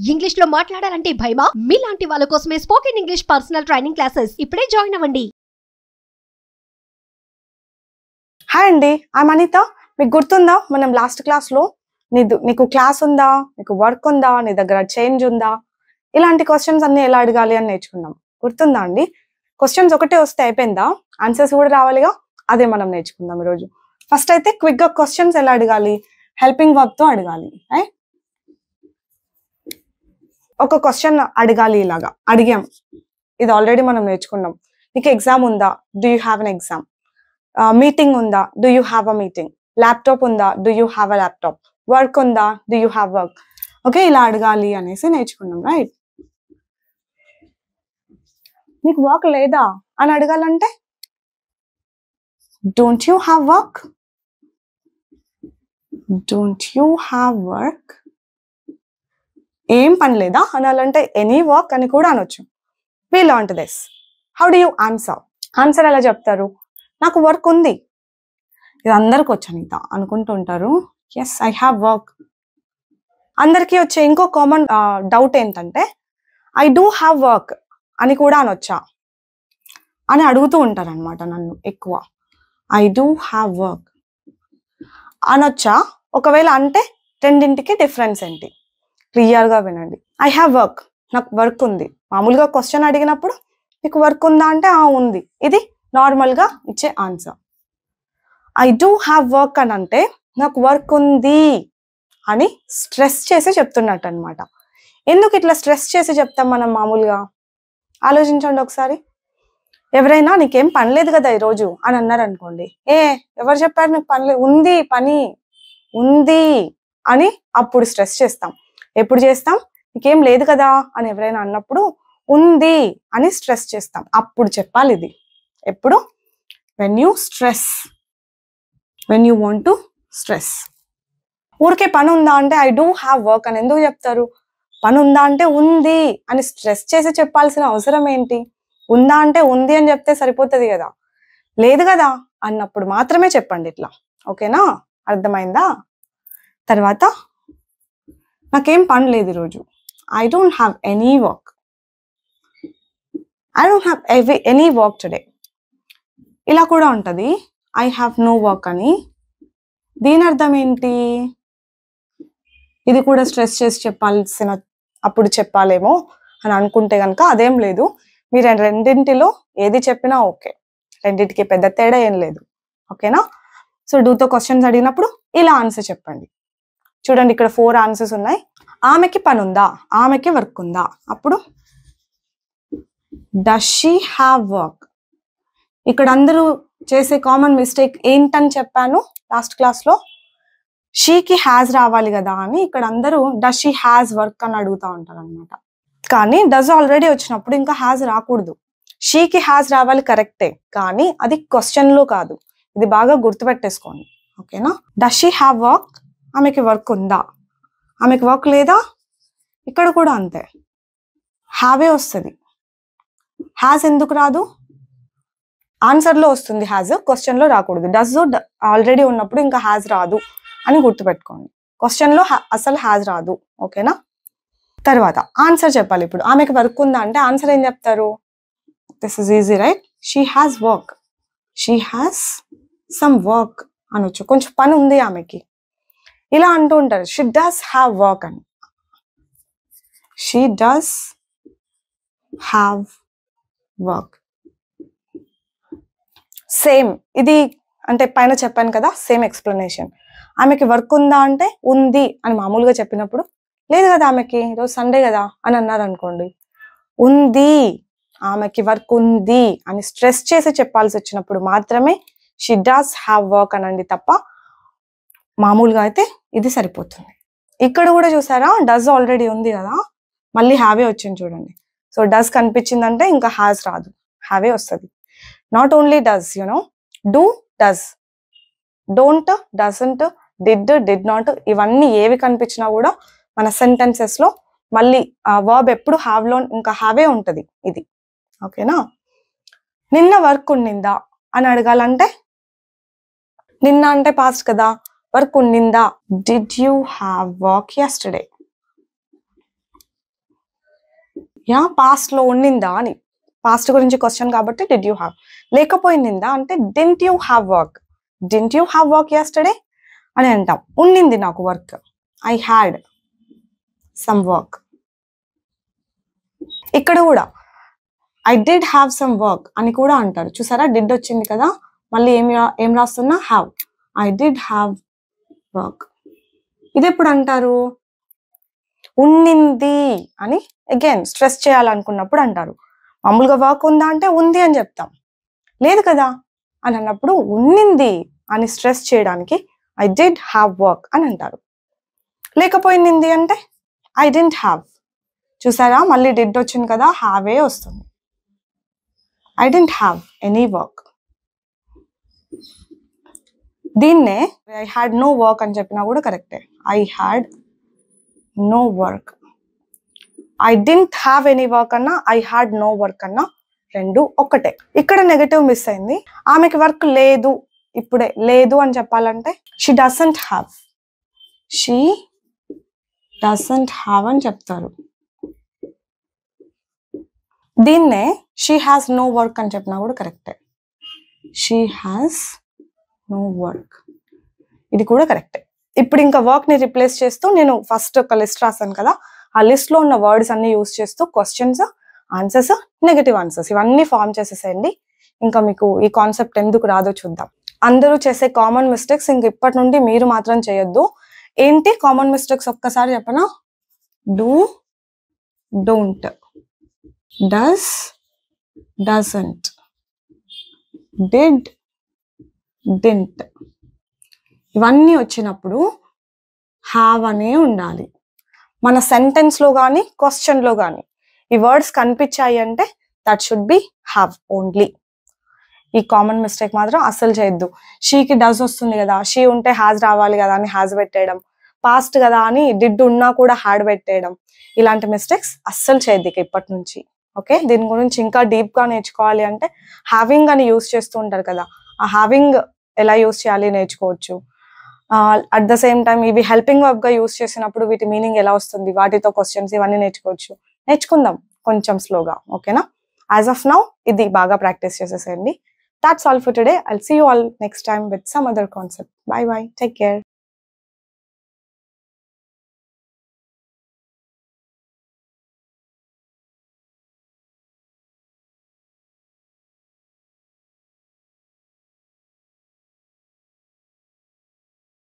English లో మాట్లాడాలంటే భయమా? మీలాంటి వాళ్ళ కోసమే spoken English personal training classes ఇప్పుడే జాయిన్ అవ్వండి. హాయ్ అండి, ఐమ్ అనిత. మీకు గుర్తుందా మనం లాస్ట్ క్లాస్లో నీకు క్లాస్ ఉందా, నీకు వర్క్ ఉందా, నీ దగ్గర చేంజ్ ఉందా, ఇలాంటి క్వశ్చన్స్ అన్ని ఎలా అడగాలి అని నేర్చుకున్నాం. గుర్తుందా అండి? క్వశ్చన్స్ ఒకటే వస్తే అయిపోయిందా? ఆన్సర్స్ కూడా రావాలిగా. అదే మనం నేర్చుకుందాం ఈరోజు. ఫస్ట్ అయితే క్విక్గా క్వశ్చన్స్ ఎలా అడగాలి, హెల్పింగ్ వర్బ్తో అడగాలి. రైట్? ఒక క్వశ్చన్ అడగాలి, ఇలాగా అడిగాం. ఇది ఆల్రెడీ మనం నేర్చుకున్నాం. నీకు ఎగ్జామ్ ఉందా, do you have an exam. Meeting ఉందా, do you have a meeting. Laptop ఉందా, do you have a laptop. Work ఉందా, do you have work. Okay, ఇలా అడగాలి అనేసి నేర్చుకున్నాం. రైట్? నీకు వర్క్ లేదా అని అడగాలంటే don't you have work, don't you have work. ఏం పని లేదా అనాలంటే ఎనీ వర్క్ అని కూడా అనొచ్చు. We learned this. How do you answer? Answer ఎలా చెప్తారు? నాకు వర్క్ ఉంది. ఇది అందరికి వచ్చు అనిత అనుకుంటూ ఉంటారు. Yes, I have work. అందరికీ వచ్చే ఇంకో కామన్ డౌట్ ఏంటంటే ఐ డూ హ్యావ్ వర్క్ అని కూడా అనొచ్చా అని అడుగుతూ ఉంటారు అనమాట నన్ను ఎక్కువ. ఐ డూ హ్యావ్ వర్క్ అనొచ్చా? ఒకవేళ అంటే రెండింటికి డిఫరెన్స్ ఏంటి క్లియర్గా వినండి. ఐ హ్యావ్ వర్క్, నాకు వర్క్ ఉంది. మామూలుగా క్వశ్చన్ అడిగినప్పుడు నీకు వర్క్ ఉందా అంటే ఉంది. ఇది నార్మల్గా ఇచ్చే answer. I do have work అని అంటే నాకు వర్క్ ఉంది అని స్ట్రెస్ చేసి చెప్తున్నట్టు అనమాట. ఎందుకు ఇట్లా స్ట్రెస్ చేసి చెప్తాం మనం మామూలుగా? ఆలోచించండి ఒకసారి. ఎవరైనా నీకేం పని లేదు కదా ఈరోజు అని అన్నారు అనుకోండి, ఎవరు చెప్పారు నీకు పని లేదు, ఉంది, పని ఉంది అని అప్పుడు స్ట్రెస్ చేస్తాం. ఎప్పుడు చేస్తాం? నీకేం లేదు కదా అని ఎవరైనా అన్నప్పుడు ఉంది అని స్ట్రెస్ చేస్తాం. అప్పుడు చెప్పాలి ఇది. ఎప్పుడు? When you stress, when you want to stress. ఊరికే పని ఉందా అంటే ఐ డూ హ్యావ్ వర్క్ అని ఎందుకు చెప్తారు? పని ఉందా అంటే ఉంది అని స్ట్రెస్ చేసి చెప్పాల్సిన అవసరం ఏంటి? ఉందా అంటే ఉంది అని చెప్తే సరిపోతుంది కదా. లేదు కదా అన్నప్పుడు మాత్రమే చెప్పండి ఇట్లా. ఓకేనా? అర్థమైందా? తర్వాత నాకేం పని లేదు ఈరోజు. I don't have any work. I don't have any work today. ఇలా కూడా ఉంటుంది. ఐ హ్యావ్ నో వర్క్ అని. దీని అర్థం ఏంటి? ఇది కూడా స్ట్రెస్ చేసి చెప్పాల్సిన అప్పుడు చెప్పాలేమో అని అనుకుంటే కనుక అదేం లేదు. మీరు రెండింటిలో ఏది చెప్పినా ఓకే. రెండింటికి పెద్ద తేడా ఏం లేదు. ఓకేనా? సో డూతో క్వశ్చన్స్ అడిగినప్పుడు ఇలా ఆన్సర్ చెప్పండి. చూడండి, ఇక్కడ 4 ఆన్సర్స్ ఉన్నాయి. ఆమెకి పని ఉందా, ఆమెకి వర్క్ ఉందా. అప్పుడు డస్ షీ హ్యావ్ వర్క్. ఇక్కడ అందరూ చేసే కామన్ మిస్టేక్ ఏంటని చెప్పాను లాస్ట్ క్లాస్లో. షీకి హ్యాజ్ రావాలి కదా అని ఇక్కడ అందరూ డస్ షీ హ్యాజ్ వర్క్ అని అడుగుతూ ఉంటారు అనమాట. కానీ డస్ ఆల్రెడీ వచ్చినప్పుడు ఇంకా హ్యాజ్ రాకూడదు. షీకి హ్యాజ్ రావాలి, కరెక్టే, కానీ అది క్వశ్చన్లో కాదు. ఇది బాగా గుర్తుపెట్టేసుకోండి. ఓకేనా? డస్ షీ హ్యావ్ వర్క్, ఆమెకి వర్క్ ఉందా. ఆమెకి వర్క్ లేదా, ఇక్కడ కూడా అంతే, హ్యావే వస్తుంది. హ్యాజ్ ఎందుకు రాదు? ఆన్సర్లో వస్తుంది హ్యాజ్, క్వశ్చన్లో రాకూడదు. డస్ ఆల్రెడీ ఉన్నప్పుడు ఇంకా హ్యాజ్ రాదు అని గుర్తుపెట్టుకోండి. క్వశ్చన్లో అసలు హ్యాజ్ రాదు. ఓకేనా? తర్వాత ఆన్సర్ చెప్పాలి. ఇప్పుడు ఆమెకి వర్క్ ఉందా అంటే ఆన్సర్ ఏం చెప్తారు? This is easy, right? She has work, she has some work అనొచ్చు. కొంచెం పని ఉంది ఆమెకి, ఇలా అంటూ ఉంటారు. షీ డస్ హ్యావ్ వర్క్ అని. She does have work. Same ఇది అంటే పైన చెప్పాను కదా, సేమ్ ఎక్స్ప్లెనేషన్. ఆమెకి వర్క్ ఉందా అంటే ఉంది అని మామూలుగా చెప్పినప్పుడు, లేదు కదా ఆమెకి ఈరోజు సండే కదా అని అన్నారు అనుకోండి, ఉంది, ఆమెకి వర్క్ ఉంది అని స్ట్రెస్ చేసి చెప్పాల్సి వచ్చినప్పుడు మాత్రమే షీ డస్ హ్యావ్ వర్క్ అనండి తప్ప మామూలుగా అయితే ఇది సరిపోతుంది. ఇక్కడ కూడా చూసారా, డస్ ఆల్రెడీ ఉంది కదా, మళ్ళీ హ్యావే వచ్చింది చూడండి. సో డస్ కనిపించిందంటే ఇంకా హ్యాస్ రాదు, హ్యావే వస్తుంది. Not only does, do, does, don't, doesn't, did not, ఇవన్నీ ఏవి కనిపించినా కూడా మన సెంటెన్సెస్లో మళ్ళీ వర్బ్ ఎప్పుడు హ్యావ్లో ఇంకా హ్యావే ఉంటుంది ఇది. ఓకేనా? నిన్న వర్క్ ఉండిందా అని అడగాలంటే, నిన్న అంటే పాస్ట్ కదా, వర్క్ ఉండిందా. Did you have work yesterday. Yeah past లో ఉండిందా అని, పాస్ట్ గురించి క్వశ్చన్ కాబట్టి డిడ్ యూ హ్యావ్. లేకపోయిందా అంటే didn't you have work, didn't you have work yesterday అని అంటాం. ఉండింది నాకు work, I had some work. ఇక్కడ కూడా I did have some work అని కూడా అంటారు. చూసారా, డిడ్ వచ్చింది కదా, మళ్ళీ ఏం రాస్తున్నా, have. I did have work. ఇది ఎప్పుడు అంటారు, ఉండింది అని అగైన్ స్ట్రెస్ చేయాలనుకున్నప్పుడు అంటారు. మామూలుగా వర్క్ ఉందా అంటే ఉంది అని చెప్తాం, లేదు కదా అని అన్నప్పుడు ఉండింది అని స్ట్రెస్ చేయడానికి ఐ డిడ్ హ్యావ్ వర్క్ అని అంటారు. లేకపోయింది అంటే ఐ డిడ్ంట్ హ్యావ్. చూసారా, మళ్ళీ డిడ్ వచ్చింది కదా, హ్యావే వస్తుంది. I didn't have any work. దీన్నే ఐ హ్యాడ్ నో వర్క్ అని చెప్పినా కూడా కరెక్టే. I had no work. I didn't have any work అన్నా, ఐ హ్యాడ్ నో వర్క్ అన్నా రెండు ఒక్కటే. ఇక్కడ నెగటివ్ మిస్ అయింది. ఆమెకి వర్క్ లేదు, ఇప్పుడే లేదు అని చెప్పాలంటే she doesn't have, she doesn't have అని చెప్తారు. దీన్నే షీ హ్యాస్ నో వర్క్ అని చెప్పినా కూడా కరెక్టే. షీ హ్యాస్ నో వర్క్, ఇది కూడా కరెక్టే. ఇప్పుడు ఇంకా వర్క్ ని రిప్లేస్ చేస్తూ నేను ఫస్ట్ ఒక లిస్ట్ రాశాను కదా, ఆ లిస్ట్ లో ఉన్న వర్డ్స్ అన్ని యూజ్ చేస్తూ క్వశ్చన్స్, ఆన్సర్స్, నెగటివ్ ఆన్సర్స్ ఇవన్నీ ఫామ్ చేసేసేయండి. ఇంకా మీకు ఈ కాన్సెప్ట్ ఎందుకు రాదో చూద్దాం. అందరూ చేసే కామన్ మిస్టేక్స్ ఇంక ఇప్పటి నుండి మీరు మాత్రం చేయొద్దు. ఏంటి కామన్ మిస్టేక్స్ ఒక్కసారి చెప్పనా, do, don't, does, doesn't, did, didn't. ఇవన్నీ వచ్చినప్పుడు హ్యావ్ అనే ఉండాలి. మన సెంటెన్స్ లో కానీ క్వశ్చన్ లో కానీ ఈ వర్డ్స్ కనిపించాయి అంటే that should be have only. ఈ కామన్ మిస్టేక్ మాత్రం అస్సలు చేయొద్దు. షీకి డస్ వస్తుంది కదా, షీ ఉంటే హ్యాజ్ రావాలి కదా అని హ్యాజ్ పెట్టేయడం, పాస్ట్ కదా అని డిడ్ ఉన్నా కూడా హ్యాడ్ పెట్టేయడం, ఇలాంటి మిస్టేక్స్ అస్సలు చేయొద్దు ఇక ఇప్పటి నుంచి. ఓకే, దీని గురించి ఇంకా డీప్ గా నేర్చుకోవాలి అంటే హ్యావింగ్ అని యూస్ చేస్తూ ఉంటారు కదా, ఆ హ్యావింగ్ ఎలా యూస్ చేయాలి నేర్చుకోవచ్చు. అట్ ద సేమ్ టైం ఇవి హెల్పింగ్ వర్బ్ గా యూస్ చేసినప్పుడు వీటి మీనింగ్ ఎలా వస్తుంది, వాటితో క్వశ్చన్స్ ఇవన్నీ నేర్చుకుందాం కొంచెం స్లోగా. ఓకేనా, యాజ్ ఆఫ్ నౌ ఇది బాగా ప్రాక్టీస్ చేసేసేయండి. That's all for today. I'll see you all next time with some other concept. Bye bye. Take care.